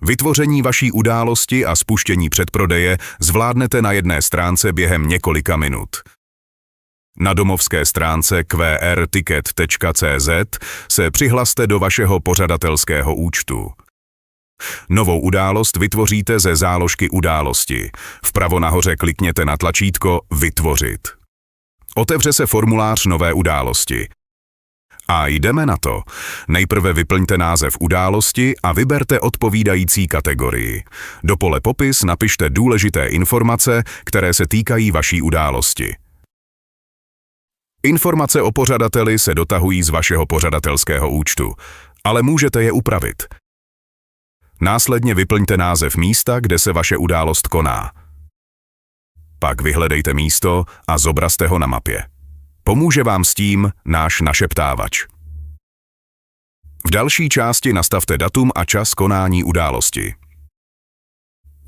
Vytvoření vaší události a spuštění předprodeje zvládnete na jedné stránce během několika minut. Na domovské stránce qrticket.cz se přihlaste do vašeho pořadatelského účtu. Novou událost vytvoříte ze záložky události. Vpravo nahoře klikněte na tlačítko Vytvořit. Otevře se formulář nové události. A jdeme na to. Nejprve vyplňte název události a vyberte odpovídající kategorii. Do pole Popis napište důležité informace, které se týkají vaší události. Informace o pořadateli se dotahují z vašeho pořadatelského účtu, ale můžete je upravit. Následně vyplňte název místa, kde se vaše událost koná. Pak vyhledejte místo a zobrazte ho na mapě. Pomůže vám s tím náš našeptávač. V další části nastavte datum a čas konání události.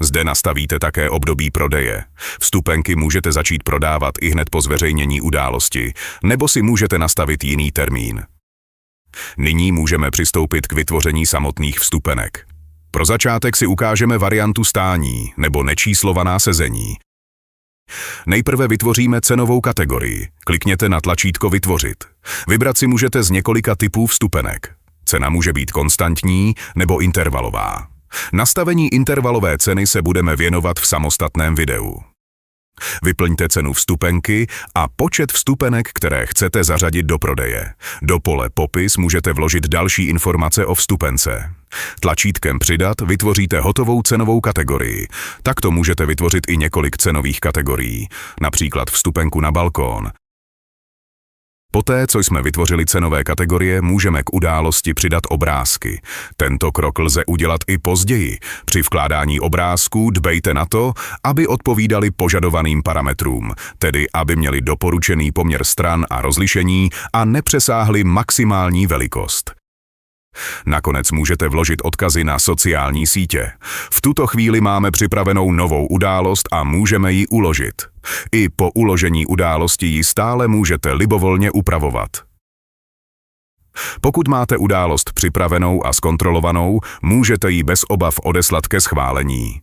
Zde nastavíte také období prodeje. Vstupenky můžete začít prodávat ihned po zveřejnění události, nebo si můžete nastavit jiný termín. Nyní můžeme přistoupit k vytvoření samotných vstupenek. Pro začátek si ukážeme variantu stání nebo nečíslovaná sezení. Nejprve vytvoříme cenovou kategorii. Klikněte na tlačítko Vytvořit. Vybrat si můžete z několika typů vstupenek. Cena může být konstantní nebo intervalová. Nastavení intervalové ceny se budeme věnovat v samostatném videu. Vyplňte cenu vstupenky a počet vstupenek, které chcete zařadit do prodeje. Do pole Popis můžete vložit další informace o vstupence. Tlačítkem Přidat vytvoříte hotovou cenovou kategorii. Takto můžete vytvořit i několik cenových kategorií, například vstupenku na balkón. Poté, co jsme vytvořili cenové kategorie, můžeme k události přidat obrázky. Tento krok lze udělat i později. Při vkládání obrázků dbejte na to, aby odpovídali požadovaným parametrům, tedy aby měli doporučený poměr stran a rozlišení a nepřesáhli maximální velikost. Nakonec můžete vložit odkazy na sociální sítě. V tuto chvíli máme připravenou novou událost a můžeme ji uložit. I po uložení události ji stále můžete libovolně upravovat. Pokud máte událost připravenou a zkontrolovanou, můžete ji bez obav odeslat ke schválení.